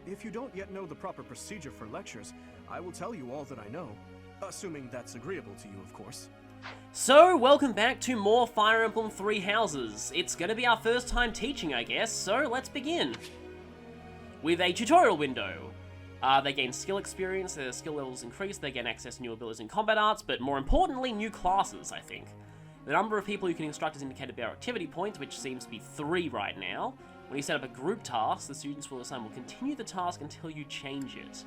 If you don't yet know the proper procedure for lectures, I will tell you all that I know. Assuming that's agreeable to you, of course. So, welcome back to more Fire Emblem Three Houses. It's gonna be our first time teaching, I guess, so let's begin. With a tutorial window. They gain skill experience, their skill levels increase, they gain access to new abilities in combat arts, but more importantly, new classes, I think. The number of people you can instruct is indicated by our activity points, which seems to be 3 right now. When you set up a group task, the students will assign will continue the task until you change it.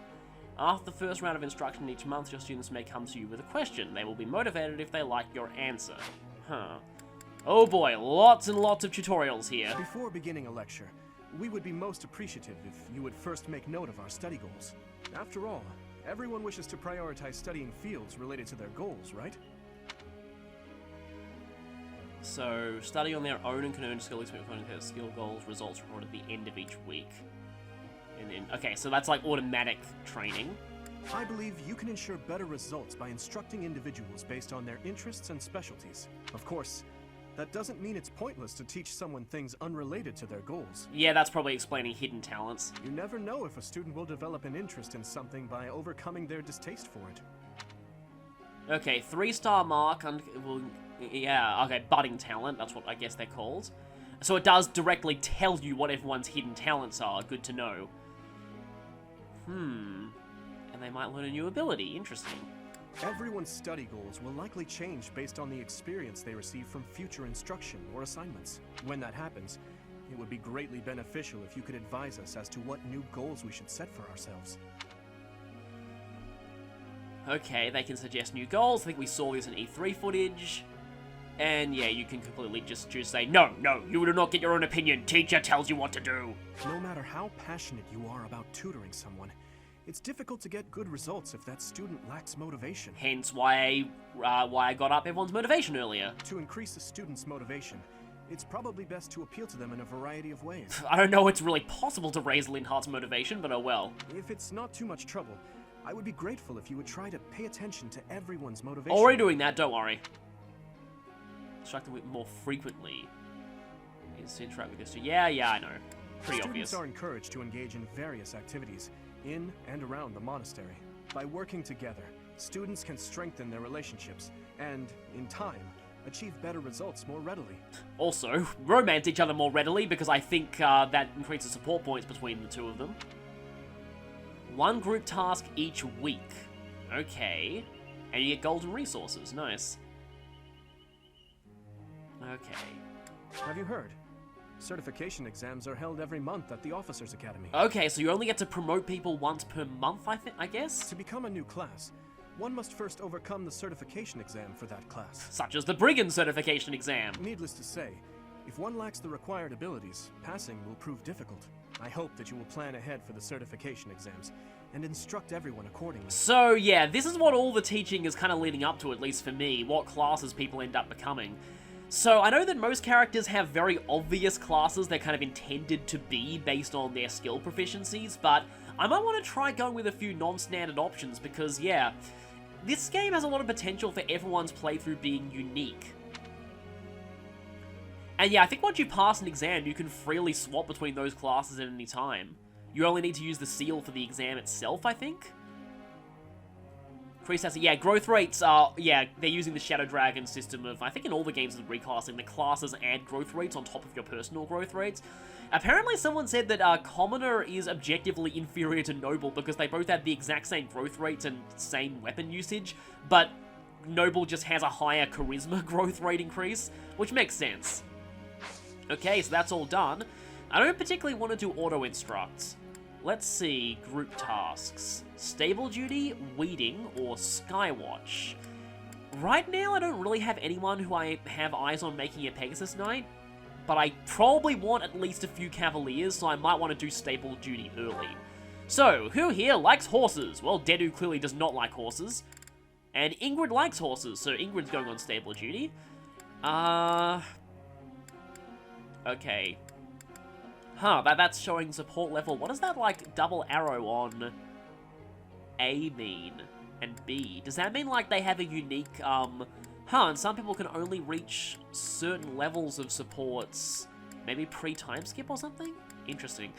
After the first round of instruction each month, your students may come to you with a question. They will be motivated if they like your answer. Oh boy, lots and lots of tutorials here. Before beginning a lecture, we would be most appreciative if you would first make note of our study goals. After all, everyone wishes to prioritize studying fields related to their goals, right? So, study on their own and can earn skill experience according to their skill goals, results reported at the end of each week. And then, okay, so that's like automatic training. I believe you can ensure better results by instructing individuals based on their interests and specialties. Of course, that doesn't mean it's pointless to teach someone things unrelated to their goals. Yeah, that's probably explaining hidden talents. You never know if a student will develop an interest in something by overcoming their distaste for it. Okay, 3-star mark, yeah, okay, budding talent, that's what I guess they're called. So it does directly tell you what everyone's hidden talents are, good to know. And they might learn a new ability, interesting. Everyone's study goals will likely change based on the experience they receive from future instruction or assignments. When that happens, it would be greatly beneficial if you could advise us as to what new goals we should set for ourselves. Okay, they can suggest new goals. I think we saw this in E3 footage. And yeah, you can completely just choose to say, no, you do not get your own opinion. Teacher tells you what to do. No matter how passionate you are about tutoring someone, it's difficult to get good results if that student lacks motivation. Hence why I got up everyone's motivation earlier. To increase a student's motivation, it's probably best to appeal to them in a variety of ways. I don't know it's really possible to raise Linhart's motivation, but oh well. If it's not too much trouble, I would be grateful if you would try to pay attention to everyone's motivation. Already doing that, don't worry. Instruct them more frequently. Needs to interact with this too. Yeah, I know. Pretty obvious. Students are encouraged to engage in various activities in and around the monastery. By working together, students can strengthen their relationships and, in time, achieve better results more readily. Also, romance each other more readily because I think that increases support points between the two of them. 1 group task each week. Okay. And you get golden resources. Nice. Okay. Have you heard? Certification exams are held every month at the Officers Academy. Okay, so you only get to promote people once per month, I guess? To become a new class, one must first overcome the certification exam for that class. Such as the Brigand certification exam. Needless to say, if one lacks the required abilities, passing will prove difficult. I hope that you will plan ahead for the certification exams and instruct everyone accordingly. So yeah, this is what all the teaching is kind of leading up to, at least for me, what classes people end up becoming. So I know that most characters have very obvious classes they're kind of intended to be based on their skill proficiencies, but I might want to try going with a few non-standard options because, yeah, this game has a lot of potential for everyone's playthrough being unique. And yeah, I think once you pass an exam, you can freely swap between those classes at any time. You only need to use the seal for the exam itself, I think? Yeah, growth rates are, yeah, they're using the Shadow Dragon system of, I think in all the games of reclassing, the classes add growth rates on top of your personal growth rates. Apparently someone said that Commoner is objectively inferior to Noble because they both have the exact same growth rates and same weapon usage, but Noble just has a higher Charisma growth rate increase, which makes sense. Okay, so that's all done. I don't particularly want to do auto-instruct. Let's see, group tasks. Stable duty, weeding, or skywatch. Right now, I don't really have anyone who I have eyes on making a Pegasus Knight, but I probably want at least a few Cavaliers, so I might want to do stable duty early. So, who here likes horses? Well, Dedu clearly does not like horses. And Ingrid likes horses, so Ingrid's going on stable duty. Okay. Huh, that's showing support level. What does that, like, double arrow on A mean? And B? Does that mean, like, they have a unique, and some people can only reach certain levels of supports, maybe pre-time skip or something? Interesting.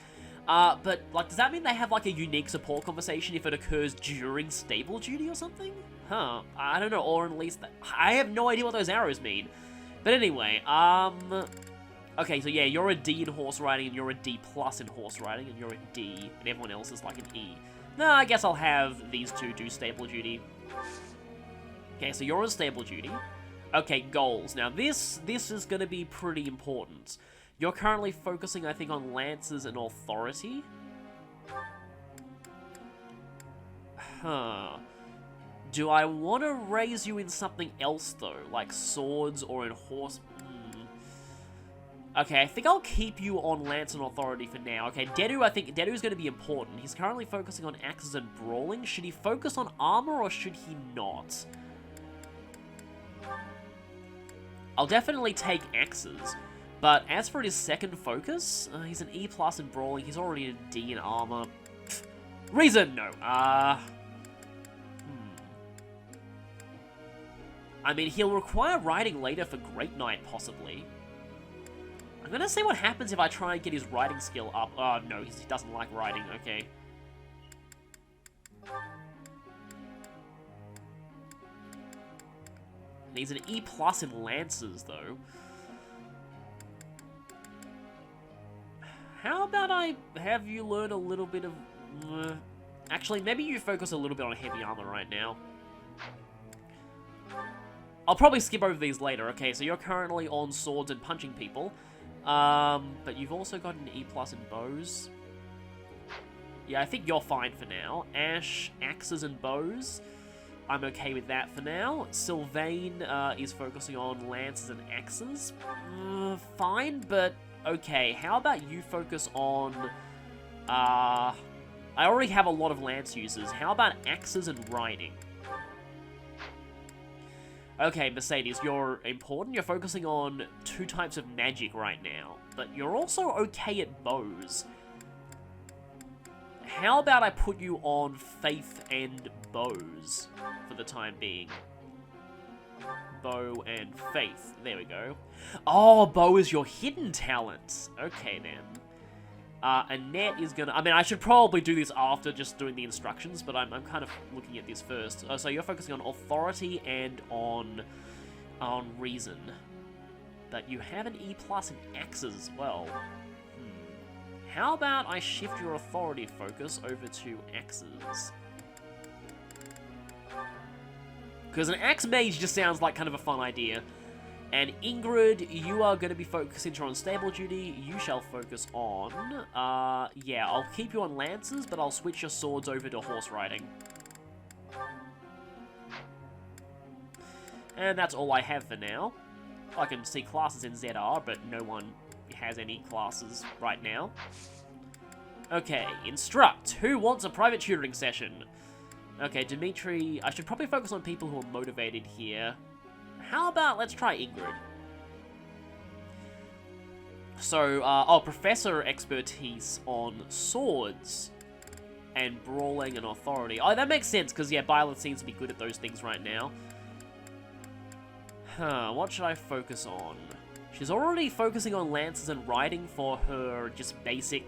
But, like, does that mean they have, like, a unique support conversation if it occurs during stable duty or something? Huh, I don't know, or at least, I have no idea what those arrows mean. But anyway, okay, so yeah, you're a D in horse riding, and you're a D plus in horse riding, and you're a D, and everyone else is, like, an E. No, I guess I'll have these two do stable duty. Okay, so you're on stable duty. Okay, goals. Now, this is gonna be pretty important. You're currently focusing, I think, on lances and authority. Huh. Do I want to raise you in something else, though? Like swords or in horse... Okay, I think I'll keep you on lance and authority for now. Okay, Dedu, I think Dedu's going to be important. He's currently focusing on axes and brawling. Should he focus on armor or should he not? I'll definitely take axes. But as for his second focus, he's an E plus in brawling. He's already a D in armor. Reason, no. I mean, he'll require riding later for Great Knight, possibly. I'm gonna see what happens if I try and get his riding skill up. Oh, no, he doesn't like riding. Okay. And he's an E plus in lances, though. How about I have you learn a little bit of... Actually, maybe you focus a little bit on heavy armor right now. I'll probably skip over these later. Okay, so you're currently on swords and punching people. But you've also got an E plus in bows. Yeah, I think you're fine for now. Ash, axes and bows. I'm okay with that for now. Sylvain is focusing on lances and axes. Fine, but... Okay, how about you focus on, I already have a lot of lance users. How about axes and riding? Okay, Mercedes, you're important. You're focusing on 2 types of magic right now. But you're also okay at bows. How about I put you on faith and bows for the time being? Bow and faith. There we go. Oh, bow is your hidden talent. Okay, then. Annette is gonna... I mean, I should probably do this after just doing the instructions, but I'm kind of looking at this first. So you're focusing on authority and on reason. But you have an E plus in axes as well. How about I shift your authority focus over to axes? Because an axe mage just sounds like kind of a fun idea. And Ingrid, you are going to be focusing on stable duty. You shall focus on... yeah, I'll keep you on lances, but I'll switch your swords over to horse riding. And that's all I have for now. I can see classes in ZR, but no one has any classes right now. Okay, instruct. Who wants a private tutoring session? Okay, Dimitri, I should probably focus on people who are motivated here. How about, let's try Ingrid. So, professor expertise on swords and brawling and authority. Oh, that makes sense, because, yeah, Violet seems to be good at those things right now. Huh, what should I focus on? She's already focusing on lances and riding for her just basic,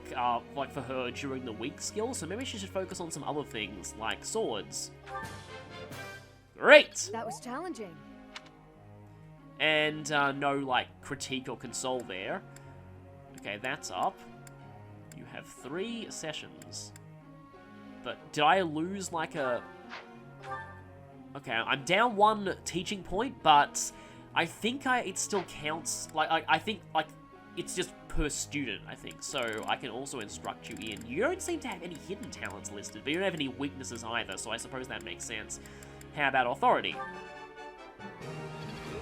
like for her during the week skill, so maybe she should focus on some other things, like swords. Great! That was challenging. And no, like, critique or console there. Okay, that's up. You have 3 sessions. But did I lose, like, a... Okay, I'm down 1 teaching point, but I think it still counts. Like, I think, like, it's just per student, I think. So I can also instruct you in. You don't seem to have any hidden talents listed, but you don't have any weaknesses either, so I suppose that makes sense. How about authority?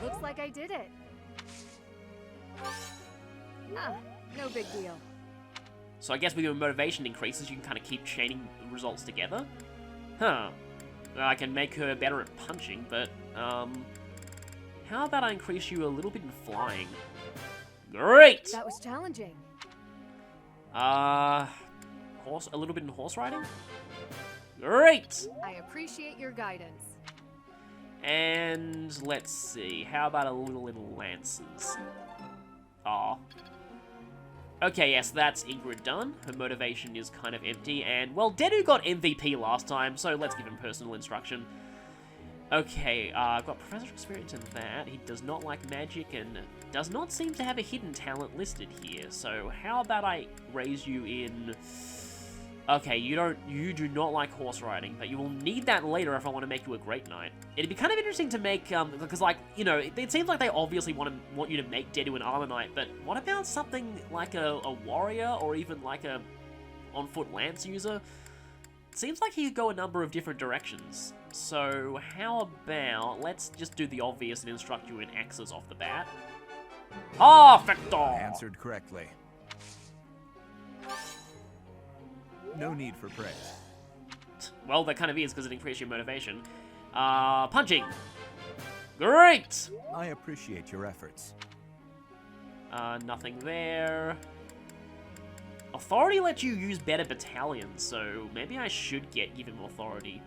Looks like I did it. Ah, no big deal. So I guess with your motivation increases, you can kind of keep chaining the results together. Huh. I can make her better at punching, but, how about I increase you a little bit in flying? Great! That was challenging. A little bit in horse riding? Great! I appreciate your guidance. And let's see, how about a little in lances? Aw. Okay, yes, that's Ingrid done. Her motivation is kind of empty, and, well, Dedu got MVP last time, so let's give him personal instruction. Okay, I've got professional experience in that. He does not like magic and does not seem to have a hidden talent listed here, so how about I raise you in... Okay, you do not like horse riding, but you will need that later if I want to make you a great knight. It'd be kind of interesting to make, because, like, you know, it seems like they obviously want you to make Dedu an armor knight, but what about something like a warrior, or even like a on-foot lance user? Seems like he could go a number of different directions. So, how about, let's just do the obvious and instruct you in axes off the bat. Perfecto! Answered correctly. No need for praise. Well, that kind of is, because it increases your motivation. Punching! Great! I appreciate your efforts. Nothing there. Authority lets you use better battalions, so maybe I should give him authority.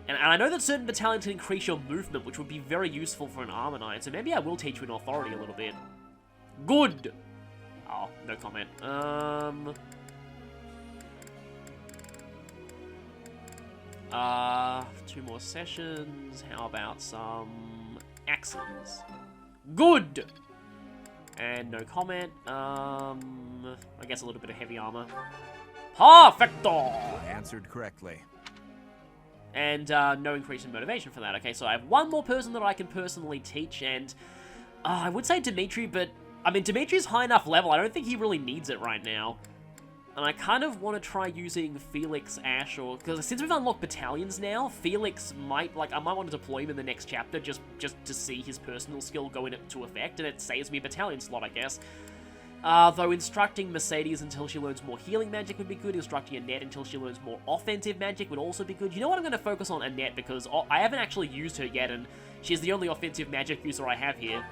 And I know that certain battalions can increase your movement, which would be very useful for an armor knight, so maybe I will teach you an authority a little bit. Good! Oh, no comment. 2 more sessions. How about some axes? Good! And no comment. I guess a little bit of heavy armor. Perfecto! Answered correctly. And no increase in motivation for that. Okay, so I have one more person that I can personally teach, and I would say Dimitri, but I mean, Dimitri's high enough level. I don't think he really needs it right now. And I kind of want to try using Felix, Ash, or... Because since we've unlocked battalions now, Felix might... Like, I might want to deploy him in the next chapter just to see his personal skill go into effect, and it saves me a battalion slot, I guess. Though instructing Mercedes until she learns more healing magic would be good. Instructing Annette until she learns more offensive magic would also be good. You know what? I'm going to focus on Annette because I haven't actually used her yet, and she's the only offensive magic user I have here.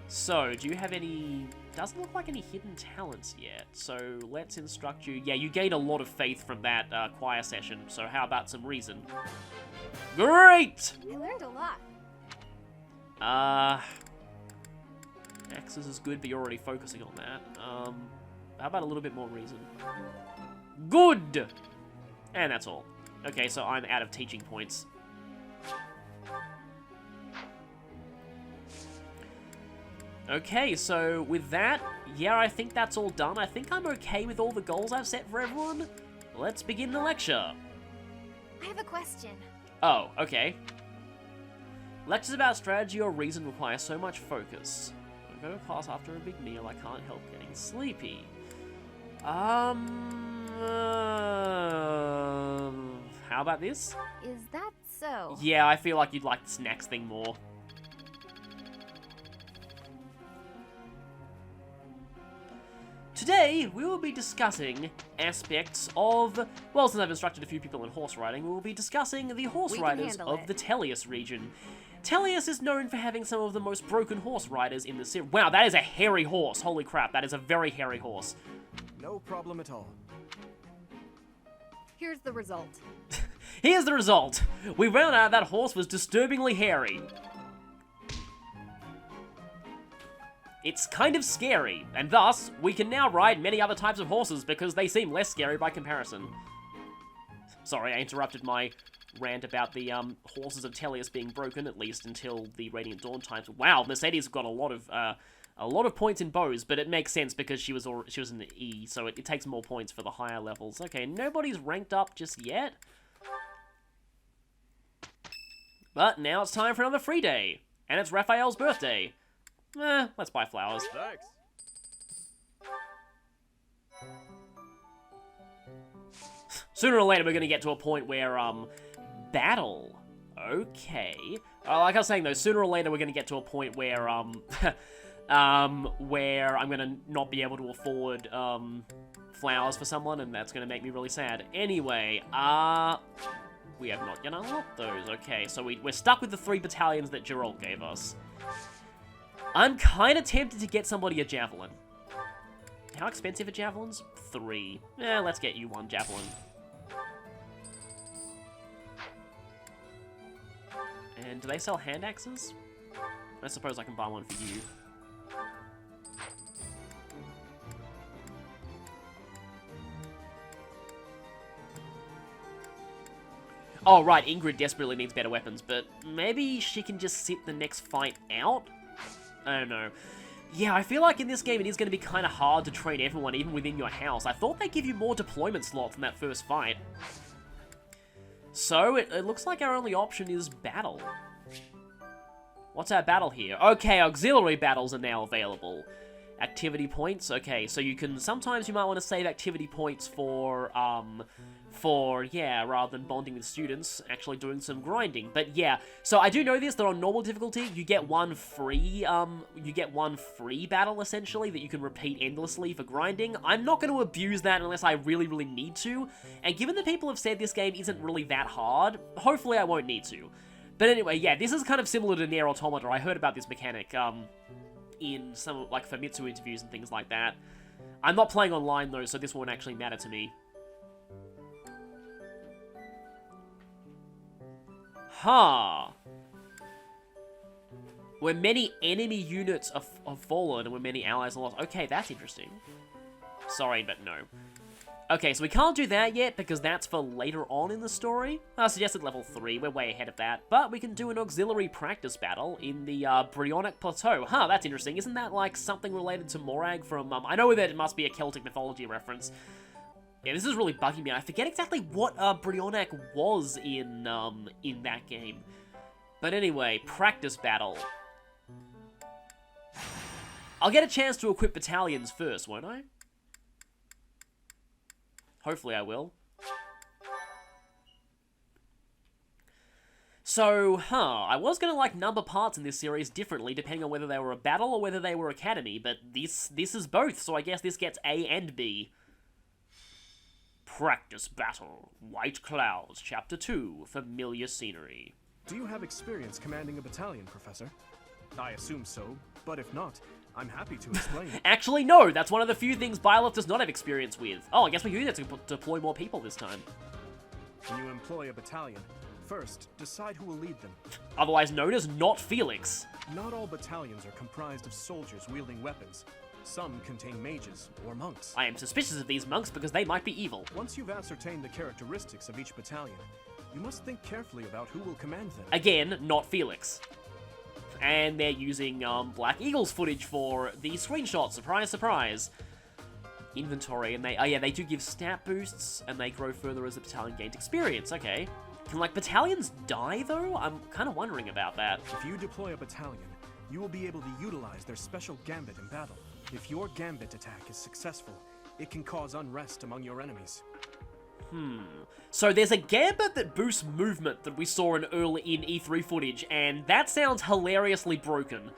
So, do you have any... Doesn't look like any hidden talents yet, so let's instruct you. Yeah, you gained a lot of faith from that choir session, so how about some reason? Great! I learned a lot. Axes is good, but you're already focusing on that. How about a little bit more reason? Good! And that's all. Okay, so I'm out of teaching points. Okay, so with that, yeah, I think that's all done. I think I'm okay with all the goals I've set for everyone. Let's begin the lecture. I have a question. Oh, okay. Lectures about strategy or reason require so much focus. I go to class after a big meal, I can't help getting sleepy. How about this? Is that so? Yeah, I feel like you'd like the snacks thing more. Today, we will be discussing aspects of... Well, since I've instructed a few people in horse riding, we will be discussing the horse riders of the Tellius region. Tellius is known for having some of the most broken horse riders in the series. Wow, that is a hairy horse. Holy crap, that is a very hairy horse. No problem at all. Here's the result. Here's the result. We found out that horse was disturbingly hairy. It's kind of scary, and thus, we can now ride many other types of horses because they seem less scary by comparison. Sorry, I interrupted my rant about the horses of Tellius being broken, at least until the Radiant Dawn times. Wow, Mercedes got a lot of points in bows, but it makes sense because she was in the E, so it takes more points for the higher levels. Okay, nobody's ranked up just yet. But now it's time for another free day, and it's Raphael's birthday. Let's buy flowers. Thanks. Sooner or later, we're going to get to a point where, battle. Okay. Like I was saying, though, sooner or later, we're going to get to a point where, where I'm going to not be able to afford, flowers for someone, and that's going to make me really sad. Anyway, we have not yet unlocked those. Okay, so we're stuck with the 3 battalions that Geralt gave us. I'm kind of tempted to get somebody a javelin. How expensive are javelins? 3. Let's get you 1 javelin. And do they sell hand axes? I suppose I can buy one for you. Oh, right, Ingrid desperately needs better weapons, but maybe she can just sit the next fight out? I don't know. Yeah, I feel like in this game it is going to be kind of hard to train everyone, even within your house. I thought they'd give you more deployment slots in that first fight. So, it looks like our only option is battle. What's our battle here? Okay, auxiliary battles are now available. Activity points, okay, so you can, sometimes you might want to save activity points for, yeah, rather than bonding with students, actually doing some grinding. But yeah, so I do know this, that on normal difficulty, you get one free battle, essentially, that you can repeat endlessly for grinding. I'm not going to abuse that unless I really, really need to, and given that people have said this game isn't really that hard, hopefully I won't need to. But anyway, yeah, this is kind of similar to Nier Automata. I heard about this mechanic, in some, like, Famitsu interviews and things like that. I'm not playing online, though, so this won't actually matter to me. Huh. Where many enemy units have fallen and where many allies are lost. Okay, that's interesting. Sorry, but no. Okay, so we can't do that yet because that's for later on in the story. I suggested level 3, we're way ahead of that. But we can do an auxiliary practice battle in the Bryonic Plateau. Huh, that's interesting. Isn't that like something related to Morag from... I know that it must be a Celtic mythology reference. Yeah, this is really bugging me. I forget exactly what Bryonic was in that game. But anyway, practice battle. I'll get a chance to equip battalions first, won't I? Hopefully I will. So, I was gonna, like, number parts in this series differently depending on whether they were a battle or whether they were academy, but this is both, so I guess this gets A and B. Practice battle. White Clouds, Chapter 2, Familiar Scenery. Do you have experience commanding a battalion, Professor? I assume so, but if not, I'm happy to explain. Actually, no, that's one of the few things Byleth does not have experience with. Oh, I guess we do need to deploy more people this time. When you employ a battalion, first, decide who will lead them. Otherwise known as Not Felix. Not all battalions are comprised of soldiers wielding weapons. Some contain mages or monks. I am suspicious of these monks because they might be evil. Once you've ascertained the characteristics of each battalion, you must think carefully about who will command them. Again, Not Felix. And they're using Black Eagles footage for the screenshot. Surprise, surprise. Inventory, and they do give stat boosts, and they grow further as the battalion gains experience. Okay. Can, like, battalions die, though? I'm kind of wondering about that. If you deploy a battalion, you will be able to utilize their special gambit in battle. If your gambit attack is successful, it can cause unrest among your enemies. So there's a gambit that boosts movement that we saw in E3 footage, and that sounds hilariously broken.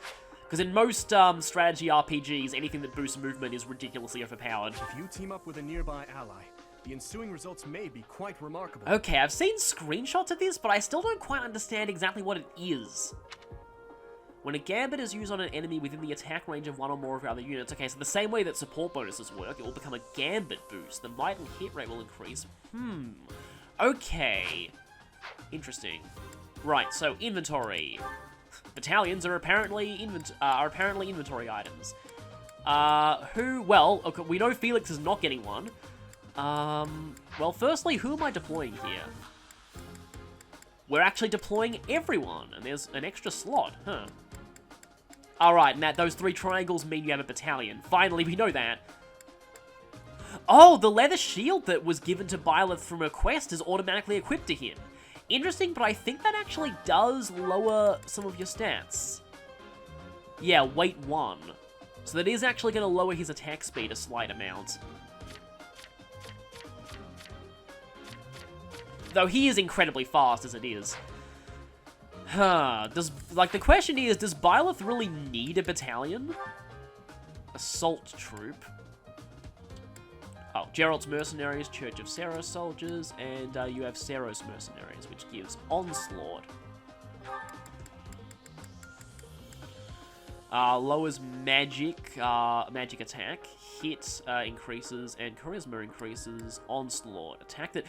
Because in most strategy RPGs, anything that boosts movement is ridiculously overpowered. If you team up with a nearby ally, the ensuing results may be quite remarkable. Okay, I've seen screenshots of this, but I still don't quite understand exactly what it is. When a gambit is used on an enemy within the attack range of one or more of your other units, okay, so the same way that support bonuses work, it will become a gambit boost. The might and hit rate will increase. Okay. Interesting. Right, so inventory. Battalions are apparently inventory items. Well, okay, we know Felix is not getting one. Well, firstly, who am I deploying here? We're actually deploying everyone, and there's an extra slot, huh? Alright, and those 3 triangles mean you have a battalion. Finally, we know that. Oh, the leather shield that was given to Byleth from a quest is automatically equipped to him. Interesting, but I think that actually does lower some of your stats. Yeah, weight 1. So that is actually going to lower his attack speed a slight amount. Though he is incredibly fast as it is. The question is, does Byleth really need a battalion? Assault troop. Oh, Gerald's Mercenaries, Church of Seros Soldiers, and you have Seros Mercenaries, which gives Onslaught. Lowers magic attack, hit increases, and charisma increases. Onslaught, attack that,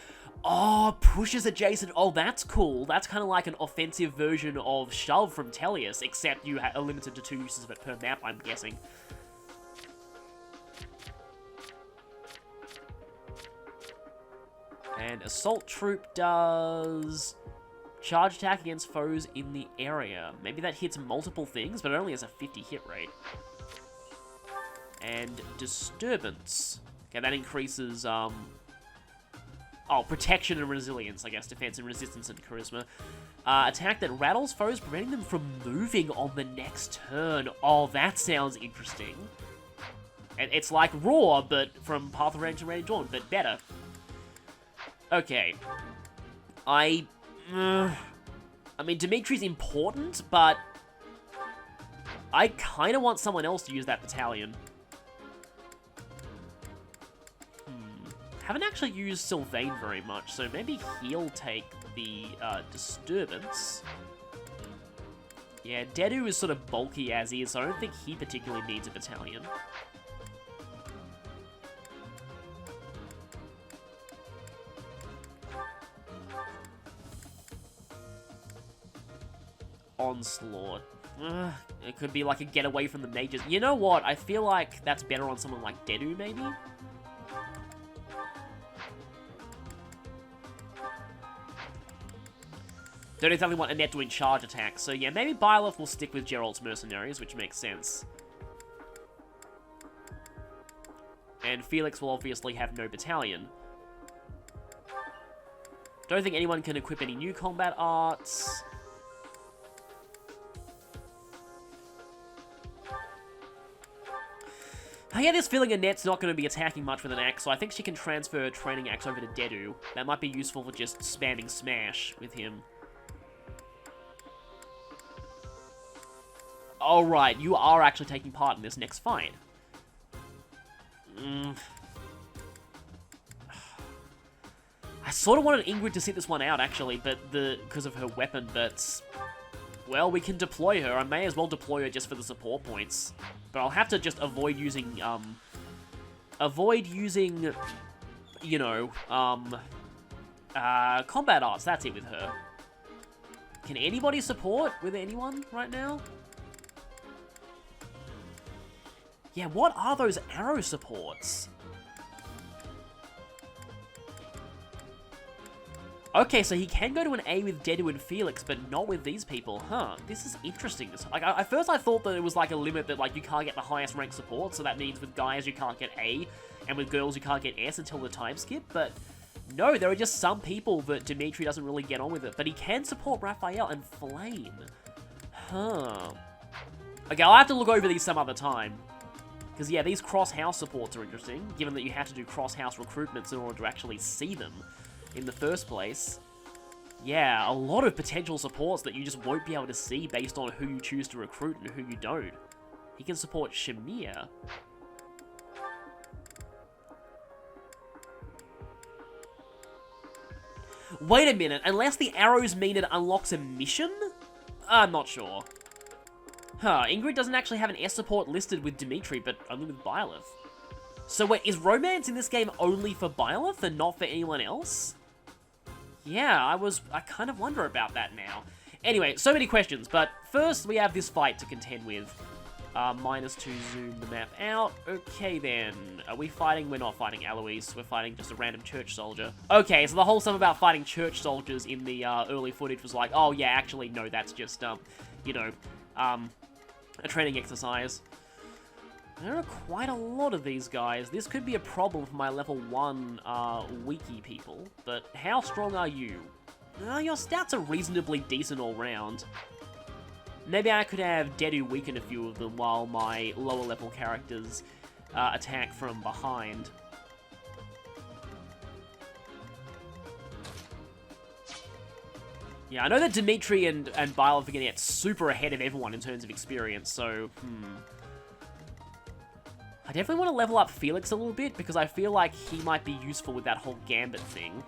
pushes adjacent. Oh, that's cool. That's kind of like an offensive version of Shove from Tellius, except you are limited to 2 uses of it per map, I'm guessing. And Assault Troop does Charge attack against foes in the area. Maybe that hits multiple things, but it only has a 50 hit rate. And disturbance. Okay, that increases, protection and resilience, I guess. Defense and resistance and charisma. Attack that rattles foes, preventing them from moving on the next turn. Oh, that sounds interesting. And it's like Roar, but from Path of Rage and Radiant Dawn, but better. Okay. I mean, Dimitri's important, but I kind of want someone else to use that battalion. Haven't actually used Sylvain very much, so maybe he'll take the disturbance. Yeah, Dedu is sort of bulky as is, so I don't think he particularly needs a battalion. Onslaught. It could be like a get away from the mages. You know what? I feel like that's better on someone like Dedu, maybe? Don't exactly want Annette doing charge attacks, so yeah, maybe Byleth will stick with Geralt's mercenaries, which makes sense. And Felix will obviously have no battalion. Don't think anyone can equip any new combat arts. I get this feeling Annette's not going to be attacking much with an axe, so I think she can transfer training axe over to Dedu. That might be useful for just spamming smash with him. Alright, you are actually taking part in this next fight. I sort of wanted Ingrid to sit this one out, actually, but because of her weapon, but... Well, we can deploy her. I may as well deploy her just for the support points. But I'll have to just avoid using, you know, combat arts. That's it with her. Can anybody support with anyone right now? Yeah, what are those arrow supports? Okay, so he can go to an A with Dedu and Felix, but not with these people. Huh, this is interesting. Like, at first I thought that it was like a limit that like you can't get the highest rank support, so that means with guys you can't get A, and with girls you can't get S until the time skip, but no, there are just some people that Dimitri doesn't really get on with it, but he can support Raphael and Flame. Huh. Okay, I'll have to look over these some other time. Because yeah, these cross-house supports are interesting, given that you have to do cross-house recruitments in order to actually see them in the first place. Yeah, a lot of potential supports that you just won't be able to see based on who you choose to recruit and who you don't. He can support Shamir. Wait a minute, unless the arrows mean it unlocks a mission? I'm not sure. Huh, Ingrid doesn't actually have an S support listed with Dimitri, but only with Byleth. So wait, is romance in this game only for Byleth and not for anyone else? Yeah, I kind of wonder about that now. Anyway, so many questions, but first we have this fight to contend with. -2 zoom the map out. Okay then, are we fighting? We're not fighting Eloise, we're fighting just a random church soldier. Okay, so the whole stuff about fighting church soldiers in the early footage was like, oh yeah, actually no, that's just, you know, a training exercise. There are quite a lot of these guys. This could be a problem for my level 1 wiki people, but how strong are you? Your stats are reasonably decent all round. Maybe I could have Dedu weaken a few of them while my lower level characters attack from behind. Yeah, I know that Dimitri and Byleth are going to get super ahead of everyone in terms of experience, so, I definitely want to level up Felix a little bit, because I feel like he might be useful with that whole Gambit thing.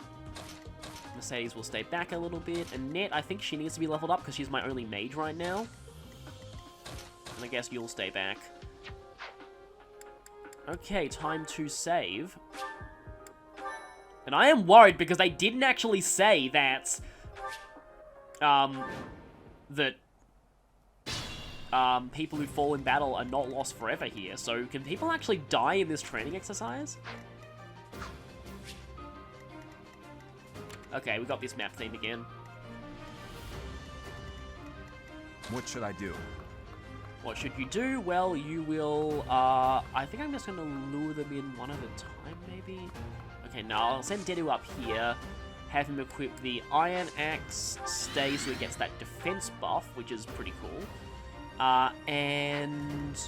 Mercedes will stay back a little bit. Annette, I think she needs to be leveled up, because she's my only mage right now. And I guess you'll stay back. Okay, time to save. And I am worried, because they didn't actually say that... people who fall in battle are not lost forever here. So can people actually die in this training exercise? Okay, we got this map theme again. What should I do? What should you do? Well, you will, I think I'm just gonna lure them in one at a time, maybe? Okay, now I'll send Dedu up here, have him equip the Iron Axe, stay so he gets that defense buff, which is pretty cool. And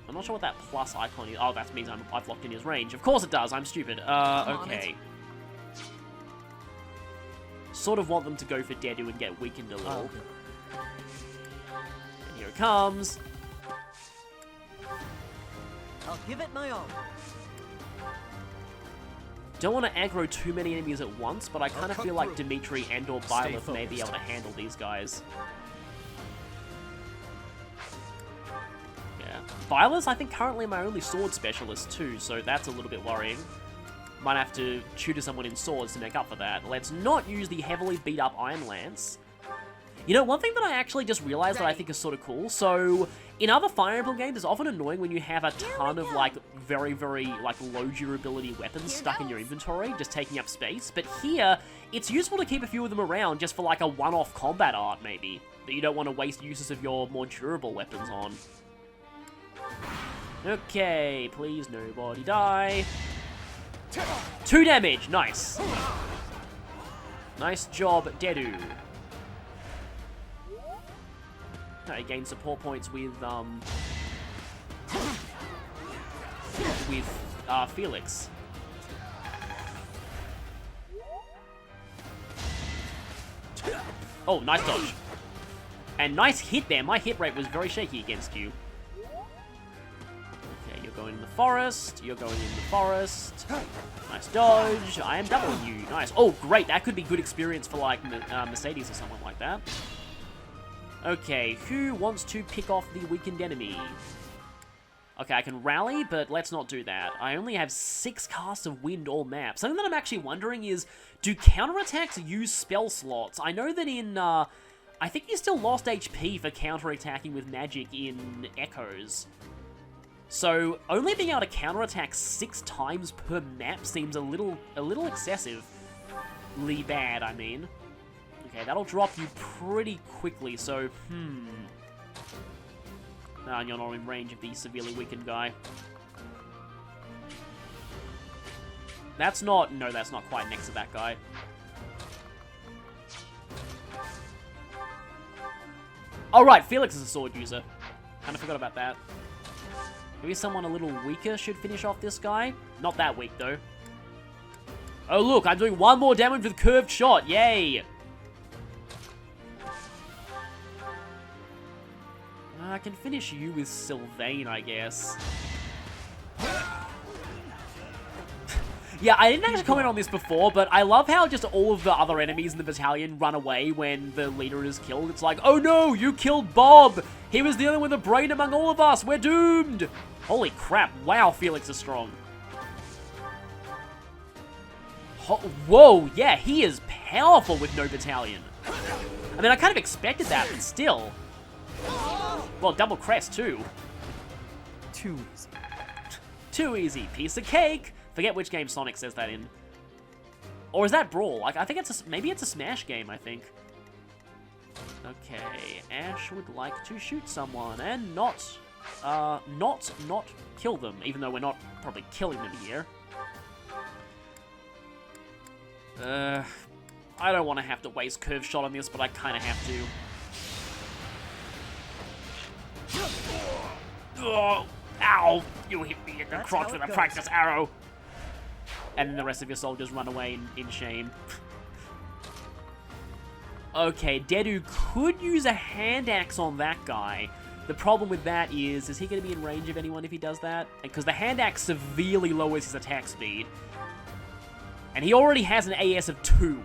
I'm not sure what that plus icon is. Oh, that means I've locked in his range. Of course it does, I'm stupid. Okay. Sort of want them to go for Dedu and get weakened a little. Oh, okay. Here it comes. I'll give it my all. Don't want to aggro too many enemies at once, but I kind of cut feel like through. Dimitri and or Stay Byleth may be focused. able to handle these guys. Yeah. Byleth, I think, currently my only sword specialist too, so that's a little bit worrying. Might have to tutor someone in swords to make up for that. Let's not use the heavily beat up Iron Lance. You know, one thing that I actually just realized that I think is sort of cool, so in other Fire Emblem games, it's often annoying when you have a ton of, like, very, very, like, low durability weapons stuck in your inventory, just taking up space, but here, it's useful to keep a few of them around just for, like, a one-off combat art, maybe, that you don't want to waste uses of your more durable weapons on. Okay, please nobody die. 2 damage, nice. Nice job, Dedu. I gain support points with Felix. Oh, nice dodge. And nice hit there. My hit rate was very shaky against you. Okay, you're going in the forest. You're going in the forest. Nice dodge. I am doubling you. Nice. Oh, great. That could be good experience for, like, Mercedes or someone like that. Okay, who wants to pick off the weakened enemy? Okay, I can rally, but let's not do that. I only have 6 casts of wind all map. Something that I'm actually wondering is, do counterattacks use spell slots? I know that in, I think you still lost HP for counterattacking with magic in Echoes. So, only being able to counterattack 6 times per map seems a little excessively bad, I mean. Okay, that'll drop you pretty quickly, so, No, you're not in range of the severely weakened guy. That's not... No, that's not quite next to that guy. Oh, right, Felix is a sword user. Kind of forgot about that. Maybe someone a little weaker should finish off this guy. Not that weak, though. Oh, look, I'm doing 1 more damage with curved shot. Yay! I can finish you with Sylvain, I guess. Yeah, I didn't actually comment on this before, but I love how just all of the other enemies in the battalion run away when the leader is killed. It's like, oh no, you killed Bob! He was the only one with a brain among all of us! We're doomed! Holy crap, wow, Felix is strong. Whoa, yeah, he is powerful with no battalion. I mean, I kind of expected that, but still. Well, double crest, too. Too easy. Too easy. Piece of cake. Forget which game Sonic says that in. Or is that Brawl? Like, I think it's maybe it's a Smash game, I think. Okay, Ash would like to shoot someone and not kill them, even though we're not probably killing them here. I don't want to have to waste curve shot on this, but I kind of have to. Oh, ow! You hit me in the crotch with a practice arrow! And then the rest of your soldiers run away in shame. Okay, Dedu could use a hand axe on that guy. The problem with that is he going to be in range of anyone if he does that? Because the hand axe severely lowers his attack speed. And he already has an AS of 2.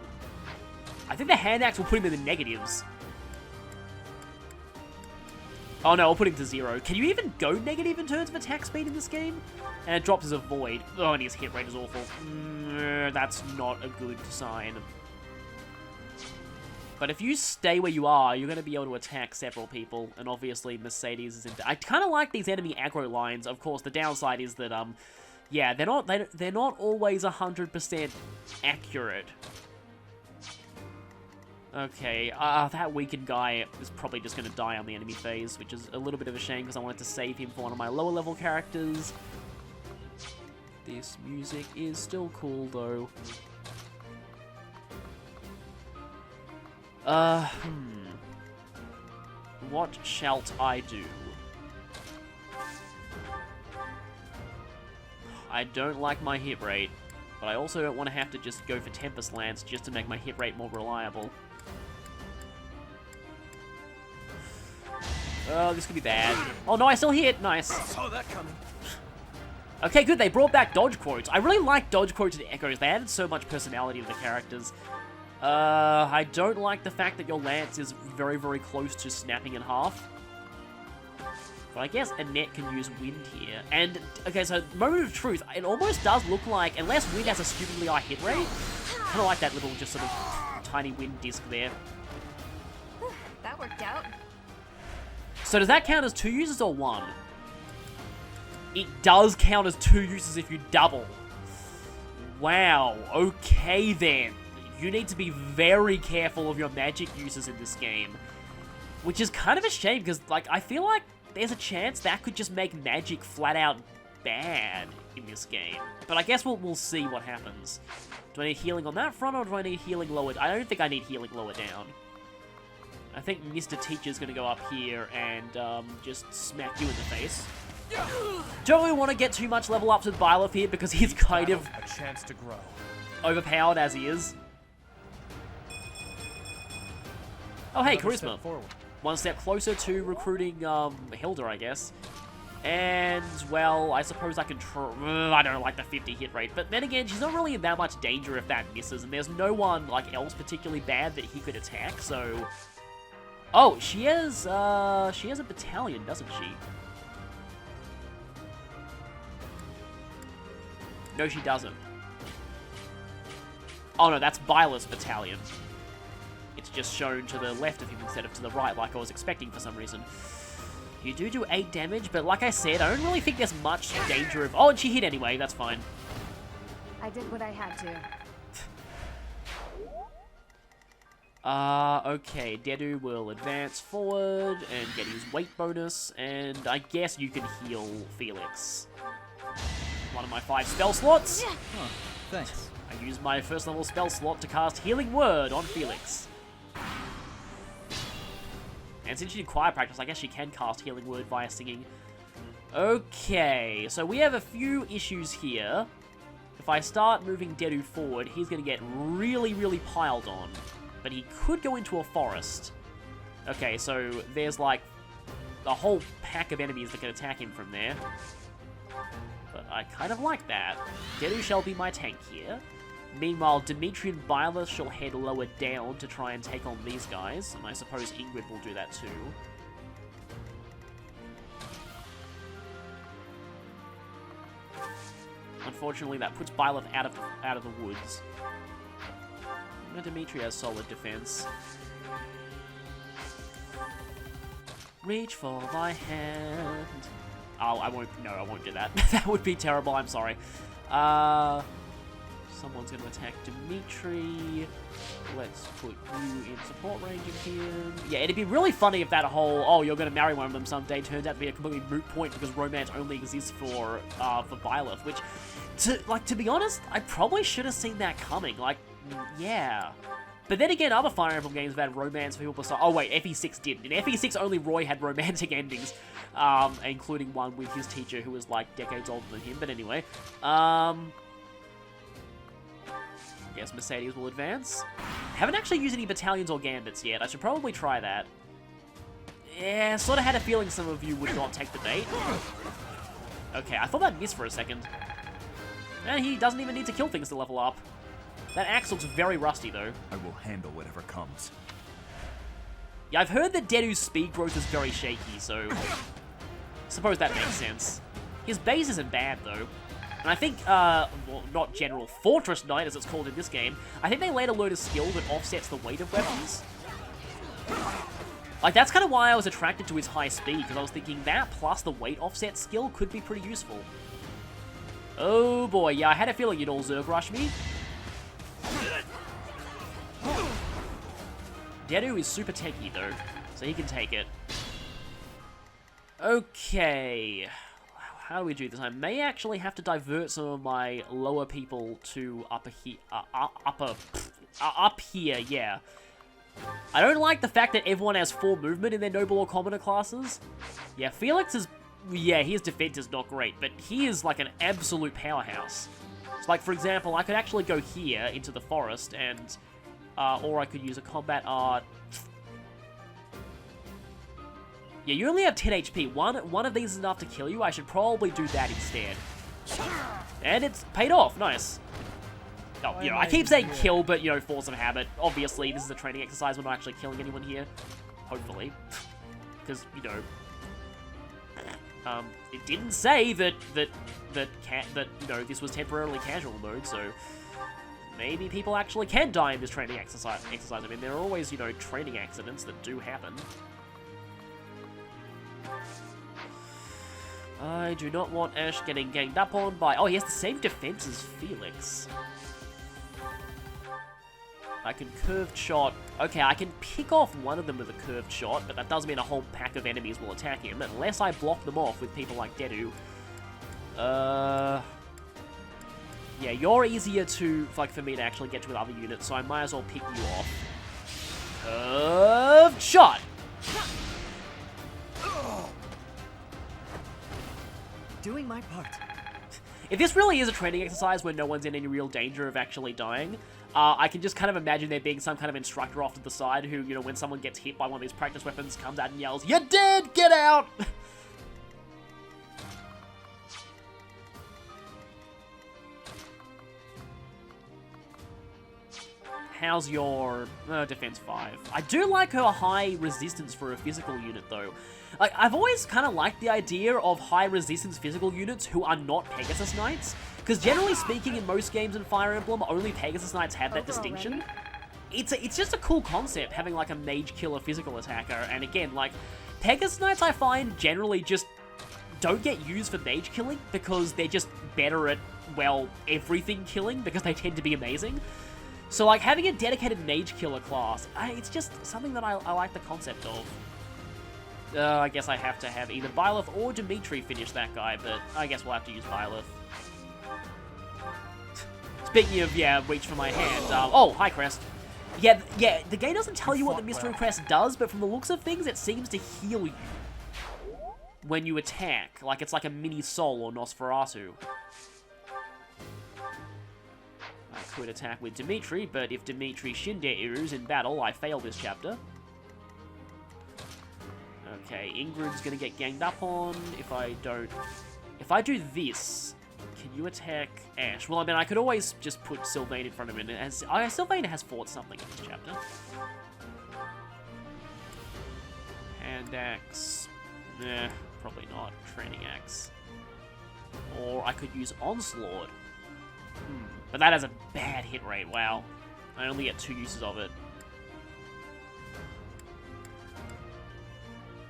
I think the hand axe will put him in the negatives. Oh no, I'll put him to 0. Can you even go negative in terms of attack speed in this game? And it drops as a void. Oh, and his hit rate is awful. That's not a good sign. But if you stay where you are, you're going to be able to attack several people. And obviously, Mercedes is in... I kind of like these enemy aggro lines. Of course, the downside is that, yeah, they're not always 100% accurate. Okay, that weakened guy is probably just going to die on the enemy phase, which is a little bit of a shame because I wanted to save him for one of my lower level characters. This music is still cool, though. What shalt I do? I don't like my hit rate, but I also don't want to have to just go for Tempest Lance just to make my hit rate more reliable. Oh, this could be bad. Oh no, I still hit. Nice. Saw that coming. Okay, good. They brought back dodge quotes. I really like dodge quotes and echoes. They added so much personality to the characters. I don't like the fact that your lance is very, very close to snapping in half. But I guess Annette can use wind here. And, okay, so moment of truth, it almost does look like, unless wind has a stupidly high hit rate, kind of like that little just sort of tiny wind disc there. That worked out. So does that count as 2 uses or 1? It does count as 2 uses if you double. Wow, okay then. You need to be very careful of your magic uses in this game. Which is kind of a shame, because like I feel like there's a chance that could just make magic flat out bad in this game. But I guess we'll see what happens. Do I need healing on that front, or do I need healing lower? I don't think I need healing lower down. I think Mr. Teacher's going to go up here and just smack you in the face. Don't really want to get too much level ups with Byleth here because he's kind of a chance to grow. overpowered as he is. Oh, hey, Another Charisma. step forward. One step closer to recruiting Hilda, I guess. And, well, I suppose I can I don't like the 50 hit rate. But then again, she's not really in that much danger if that misses. And there's no one, like, else particularly bad that he could attack, so... Oh, she has a battalion, doesn't she? No, she doesn't. Oh, no, that's Byleth's battalion. It's just shown to the left of him instead of to the right, like I was expecting for some reason. You do 8 damage, but like I said, I don't really think there's much danger of... Oh, and she hit anyway, that's fine. I did what I had to. Okay, Dedu will advance forward and get his weight bonus, and I guess you can heal Felix. One of my 5 spell slots. Oh, thanks. I use my first level spell slot to cast Healing Word on Felix. And since she did choir practice, I guess she can cast Healing Word via singing. Okay, so we have a few issues here. If I start moving Dedu forward, he's going to get really, really piled on. But he could go into a forest. Okay, so there's like a whole pack of enemies that can attack him from there. But I kind of like that. Dedu shall be my tank here. Meanwhile, Dimitri and Byleth shall head lower down to try and take on these guys. And I suppose Ingrid will do that too. Unfortunately, that puts Byleth out of the woods. Dimitri has solid defense. Reach for my hand. Oh, I won't. No, I won't do that. That would be terrible. I'm sorry. Someone's going to attack Dimitri. Let's put you in support range of him. Yeah, it'd be really funny if that whole, oh, you're going to marry one of them someday, turns out to be a completely moot point because romance only exists for Byleth, which, to be honest, I probably should have seen that coming. Like, yeah. But then again, other Fire Emblem games have had romance for people. Oh wait, FE6 didn't. In FE6, only Roy had romantic endings, including one with his teacher who was like decades older than him. But anyway, yes, Mercedes will advance. Haven't actually used any battalions or gambits yet. I should probably try that. Yeah, sort of had a feeling some of you would not take the bait. Okay, I thought that missed for a second. And he doesn't even need to kill things to level up. That axe looks very rusty, though. I will handle whatever comes. Yeah, I've heard that Dedu's speed growth is very shaky, so... I suppose that makes sense. His base isn't bad, though. And I think, well, not General Fortress Knight, as it's called in this game, I think they later learned a skill that offsets the weight of weapons. Like, that's kind of why I was attracted to his high speed, because I was thinking that plus the weight offset skill could be pretty useful. Oh boy, yeah, I had a feeling you'd all Zerg rush me. Dedu is super techy, though, so he can take it. Okay. How do we do this? I may actually have to divert some of my lower people to up here, yeah. I don't like the fact that everyone has 4 movement in their noble or commoner classes. Yeah, Felix is... Yeah, his defense is not great, but he is like an absolute powerhouse. So, like, for example, I could actually go here into the forest and... or I could use a combat art... Yeah, you only have 10 HP. One of these is enough to kill you. I should probably do that instead. And it's paid off. Nice. Oh, you know, I keep saying kill, but, you know, force of habit. Obviously, this is a training exercise. We're not actually killing anyone here. Hopefully. Because, you know... it didn't say that you know, this was temporarily casual mode, so... Maybe people actually can die in this training exercise. I mean, there are always, you know, training accidents that do happen. I do not want Ash getting ganged up on by... Oh, he has the same defense as Felix. I can curved shot... Okay, I can pick off one of them with a curved shot, but that does mean a whole pack of enemies will attack him, unless I block them off with people like Dedu. Yeah, you're easier to... like, for me to actually get to with other units, so I might as well pick you off. Curved shot! Doing my part. If this really is a training exercise where no one's in any real danger of actually dying, I can just kind of imagine there being some kind of instructor off to the side who, you know, when someone gets hit by one of these practice weapons, comes out and yells, "You're dead! Get out!" How's your defense 5? I do like her high resistance for a physical unit, though. Like, I've always kind of liked the idea of high resistance physical units who are not Pegasus Knights, because generally speaking, in most games in Fire Emblem, only Pegasus Knights have that distinction. It's just a cool concept, having like a mage killer physical attacker, and again, like, Pegasus Knights I find generally just don't get used for mage killing, because they're just better at, well, everything killing, because they tend to be amazing. So, like, having a dedicated mage killer class, it's just something that I like the concept of. I guess I have to have either Byleth or Dimitri finish that guy, but I guess we'll have to use Byleth. Speaking of, yeah, reach for my hand, oh, hi, Crest. Yeah, the game doesn't tell you what the Mystery Crest does, but from the looks of things, it seems to heal you when you attack. Like, it's like a mini Soul or Nosferatu. I could attack with Dimitri, but if Dimitri Shinderu's in battle, I fail this chapter. Okay, Ingrid's gonna get ganged up on if I don't... If I do this, can you attack Ash? Well, I mean, I could always just put Sylvain in front of him, and Sylvain has fought something in this chapter. Hand axe. Nah, probably not. Training axe. Or I could use Onslaught. But that has a bad hit rate, wow. I only get 2 uses of it.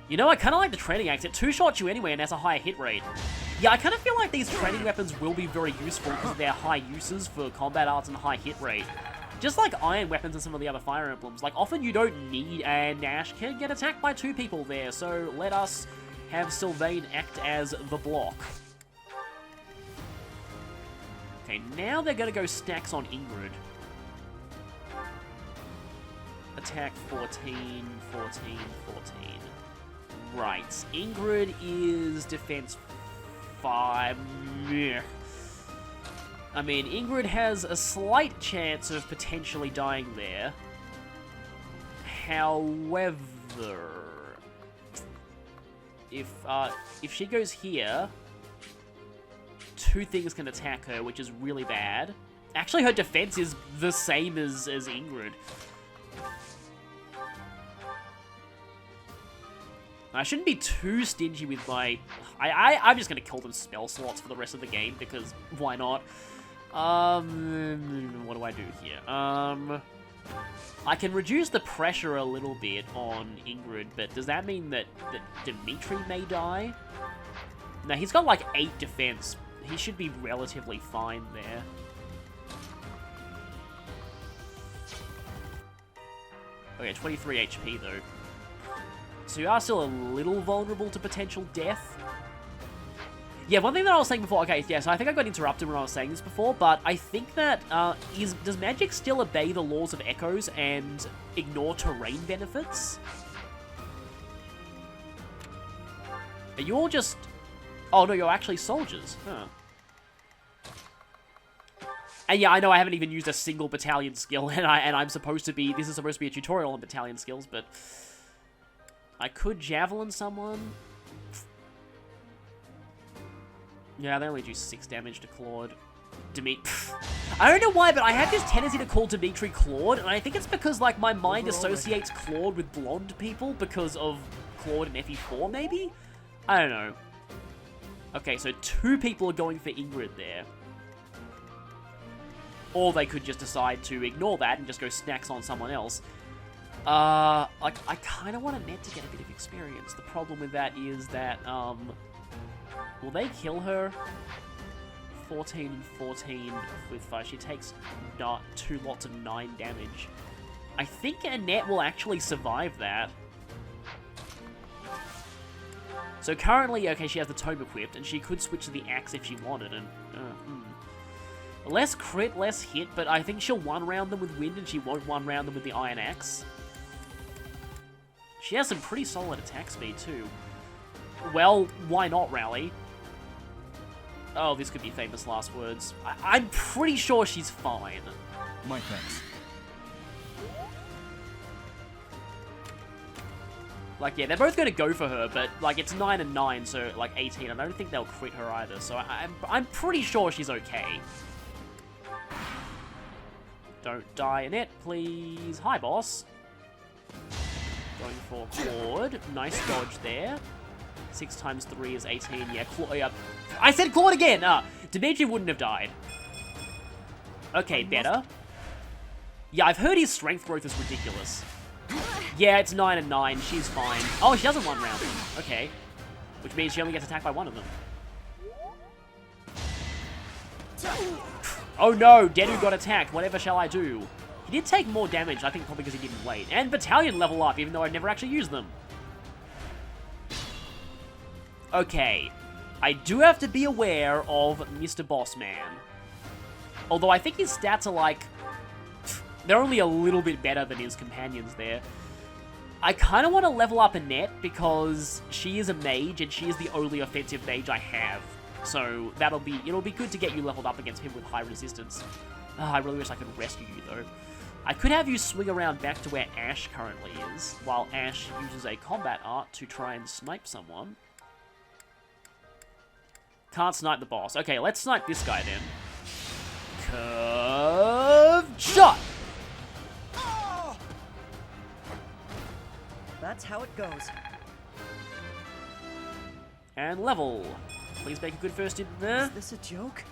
You know, I kind of like the training axe. It 2-shots you anyway and has a higher hit rate. Yeah, I kind of feel like these training weapons will be very useful because of their high uses for combat arts and high hit rate. Just like iron weapons and some of the other Fire Emblems. Like, often you don't need, and Ash can get attacked by 2 people there, so let us have Sylvain act as the block. Okay, now they're going to go stacks on Ingrid. Attack 14, 14, 14. Right, Ingrid is defense 5. Meh. I mean, Ingrid has a slight chance of potentially dying there. However, if she goes here, 2 things can attack her, which is really bad. Actually, her defense is the same as Ingrid. I shouldn't be too stingy with my... I'm just going to call them spell slots for the rest of the game, because why not? What do I do here? I can reduce the pressure a little bit on Ingrid, but does that mean that Dimitri may die? No, he's got like 8 defense. He should be relatively fine there. Okay, 23 HP though. So you are still a little vulnerable to potential death. Yeah, one thing that I was saying before, okay, yeah, so I think I got interrupted when I was saying this before, but I think that, does magic still obey the laws of echoes and ignore terrain benefits? Are you all just... Oh, no, you're actually soldiers. Huh. And yeah, I know I haven't even used a single battalion skill, and I'm supposed to be... This is supposed to be a tutorial on battalion skills, but... I could javelin someone. Yeah, they only do 6 damage to Claude. I don't know why, but I have this tendency to call Dimitri Claude, and I think it's because, like, my mind associates Claude with blonde people because of Claude in FE4, maybe? I don't know. Okay, so 2 people are going for Ingrid there. Or they could just decide to ignore that and just go snacks on someone else. Like, I kind of want Annette to get a bit of experience. The problem with that is that, will they kill her? 14 and 14 with 5. She takes 2 lots of 9 damage. I think Annette will actually survive that. So currently, okay, she has the tome equipped, and she could switch to the axe if she wanted, and... Less crit, less hit, but I think she'll one-round them with wind, and she won't one-round them with the iron axe. She has some pretty solid attack speed, too. Well, why not, Rally? Oh, this could be famous last words. I'm pretty sure she's fine. My thanks. Like, yeah, they're both going to go for her, but, like, it's 9 and 9, so, like, 18. I don't think they'll crit her either, so I'm pretty sure she's okay. Don't die, Annette, please. Hi, boss. Going for Claude. Nice dodge there. 6 times 3 is 18. Yeah, I said Claude again! Dimitri wouldn't have died. Okay, better. Yeah, I've heard his strength growth is ridiculous. Yeah, it's 9 and 9. She's fine. Oh, she doesn't one-round them. Okay. Which means she only gets attacked by one of them. Oh no, Dedu got attacked. Whatever shall I do? He did take more damage, I think probably because he didn't wait. And Battalion level up, even though I never actually used them. Okay. I do have to be aware of Mr. Bossman. Although I think his stats are like... They're only a little bit better than his companions there. I kind of want to level up Annette because she is a mage and she is the only offensive mage I have. So it'll be good to get you leveled up against people with high resistance. I really wish I could rescue you though. I could have you swing around back to where Ash currently is, while Ash uses a combat art to try and snipe someone. Can't snipe the boss. Okay, let's snipe this guy then. Curved shot! That's how it goes. And level. Please make a good first hit there. Is this a joke?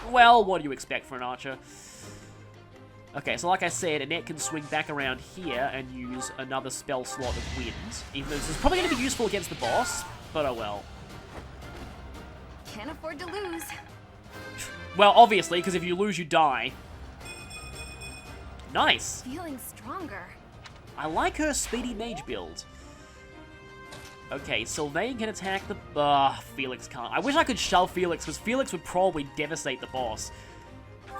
Well, what do you expect for an archer? Okay, so like I said, Annette can swing back around here and use another spell slot of wind. Even though this is probably going to be useful against the boss, but oh well. Can't afford to lose. Well, obviously, because if you lose, you die. Nice. Feeling stronger. I like her speedy mage build. Okay, Sylvain can attack the... Felix can't. I wish I could shove Felix, because Felix would probably devastate the boss.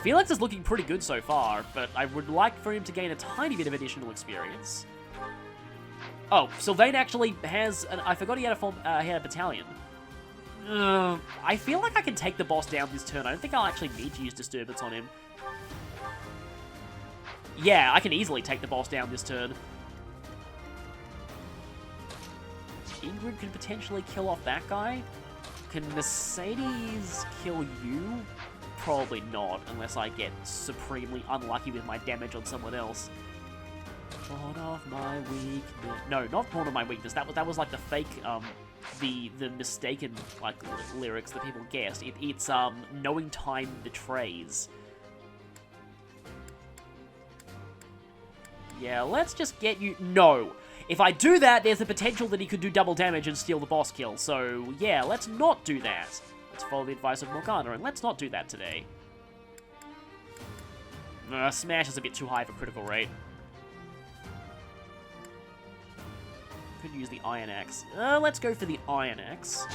Felix is looking pretty good so far, but I would like for him to gain a tiny bit of additional experience. Oh, Sylvain actually has... I forgot he had a battalion. I feel like I can take the boss down this turn. I don't think I'll actually need to use Disturbance on him. Yeah, I can easily take the boss down this turn. Ingrid could potentially kill off that guy. Can Mercedes kill you? Probably not, unless I get supremely unlucky with my damage on someone else. Born of my weakness. No, not born of my weakness. That was like the fake, the mistaken like lyrics that people guessed. It's knowing time betrays. Yeah, let's just get you... No! If I do that, there's the potential that he could do double damage and steal the boss kill. So, yeah, let's not do that. Let's follow the advice of Morgana, and let's not do that today. Smash is a bit too high for critical rate. did use the Iron Axe. Let's go for the Iron Axe.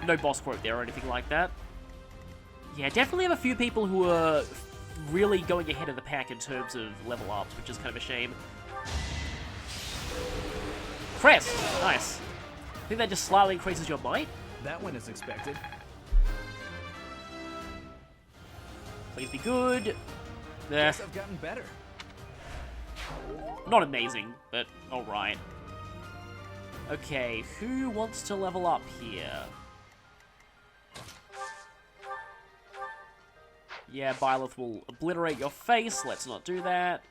No boss quote there or anything like that. Yeah, definitely have a few people who are really going ahead of the pack in terms of level ups, which is kind of a shame. Crest! Nice. I think that just slightly increases your might. That went as expected. Please be good. Guess I've gotten better. Not amazing, but alright. Okay, who wants to level up here? Yeah, Byleth will obliterate your face. Let's not do that.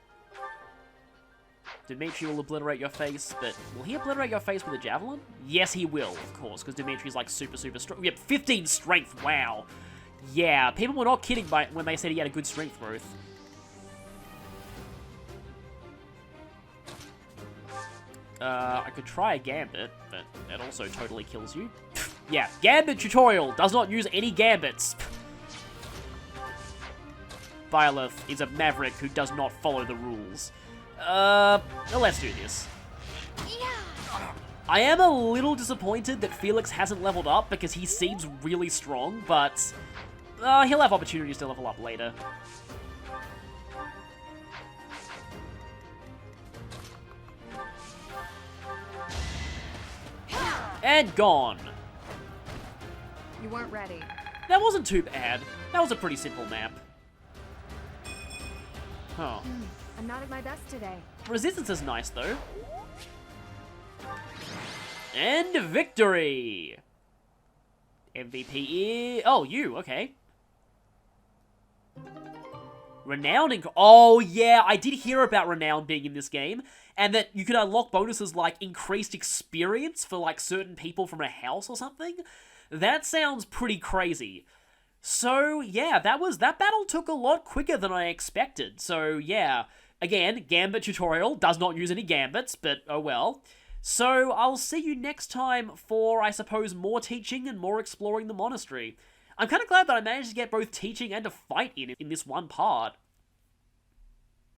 Dimitri will obliterate your face, but will he obliterate your face with a javelin? Yes, he will, of course, because Dimitri's like super strong. Yep, 15 strength, wow. Yeah, people were not kidding when they said he had a good strength growth. I could try a Gambit, but it also totally kills you. Yeah, Gambit tutorial does not use any Gambits. Byleth is a maverick who does not follow the rules. Let's do this. I am a little disappointed that Felix hasn't leveled up because he seems really strong, but he'll have opportunities to level up later. And gone. You weren't ready. That wasn't too bad. That was a pretty simple map. Huh. I'm not at my best today. Resistance is nice, though. And victory! MVP is... Oh, you, okay. Renown Oh, yeah, I did hear about Renown being in this game, and that you could unlock bonuses like increased experience for like certain people from a house or something. That sounds pretty crazy. So, yeah, that battle took a lot quicker than I expected. So, yeah, again, Gambit tutorial does not use any Gambits, but oh well. So, I'll see you next time for, I suppose, more teaching and more exploring the monastery. I'm kind of glad that I managed to get both teaching and a fight in this one part.